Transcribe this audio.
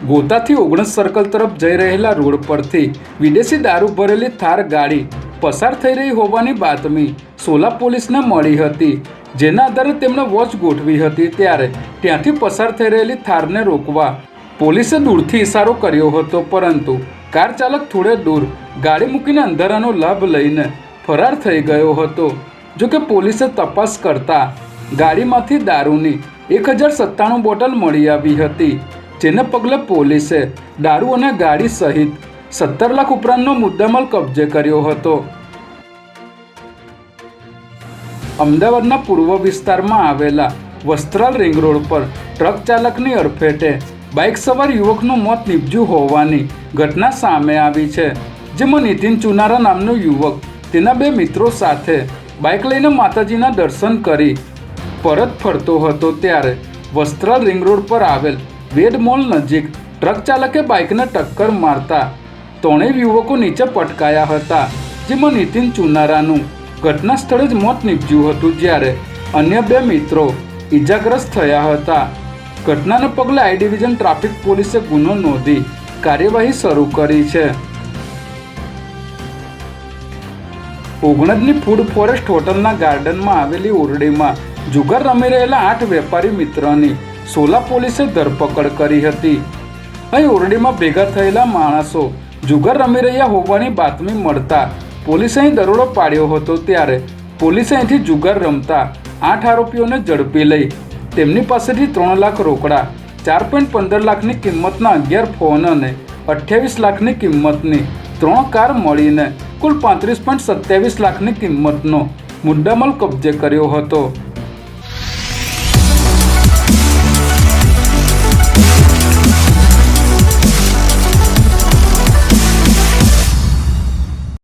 ગોતાથી 19 circle તરફ જઈ રહેલા રોડ પરથી વિદેશી દારૂ ભરેલી થાર ગાડી પસાર થઈ રહી હોવાની બાતમી સોલા પોલીસને મળી હતી, જેના આધારે તેમણે વોચ ગોઠવી હતી। ત્યારે ત્યાંથી પસાર થઈ રહેલી થારને રોકવા પોલીસે દૂરથી ઇશારો કર્યો હતો, પરંતુ કાર ચાલક થોડે દૂર ગાડી મૂકીને અંધારાનો લાભ લઈને ફરાર થઈ ગયો હતો। જોકે પોલીસે તપાસ કરતા ગાડીમાંથી દારૂની 1097 બોટલ મળી આવી હતી, જેને પગલે પોલીસે દારૂ અને ગાડી સહિત 17 લાખ ઉપરાંતનો મુદ્દામાલ કબજે કર્યો હતો। અમદાવાદના પૂર્વ વિસ્તારમાં આવેલા વસ્ત્રાલ રિંગ રોડ પર ટ્રક ચાલકની અડફેટે બાઇક સવાર યુવકનું મોત નીપજ્યું હોવાની ઘટના સામે આવી છે, જેમાં નીતિન ચુનારા નામનો યુવક તેના 2 મિત્રો સાથે બાઇક લઈને માતાજીના દર્શન કરી પરત ફરતો હતો। ત્યારે વસ્ત્રાલ રિંગ રોડ પર આવેલ વેડ મોલ નજીક ટ્રક ચાલકે બાઇકને ટક્કર મારતા ત્રણેય યુવકો નીચે પટકાયા હતા, જેમાં નીતિન ચુનારાનું ઘટના સ્થળે જ મોત નીપજ્યું હતું, જ્યારે અન્ય 2 મિત્રો ઈજાગ્રસ્ત થયા હતા। ઘટનાને પગલે આઈ ડિવિઝન ટ્રાફિક પોલીસે ગુનો નોંધી કાર્યવાહી શરૂ કરી છે। ઓગણજની ફૂડ ફોરેસ્ટ હોટલના ગાર્ડનમાં આવેલી ઓરડીમાં જુગાર રમી રહેલા 8 વેપારી મિત્રની સોલા પોલીસે ધરપકડ કરી હતી। અહીં ઓરડીમાં ભેગા થયેલા માણસો જુગાર રમી રહ્યા હોવાની બાતમી મળતા પોલીસે અહીં દરોડો પાડ્યો હતો। ત્યારે પોલીસે અહીંથી જુગાર રમતા 8 આરોપીઓને ઝડપી લઈ તેમની પાસેથી 3 લાખ રોકડા, 4.15 લાખની કિંમતના 11 ફોન અને 28 લાખની કિંમતની 3 કાર મળીને કુલ 35.27 લાખની કિંમતનો મુદ્દામાલ કબજે કર્યો હતો।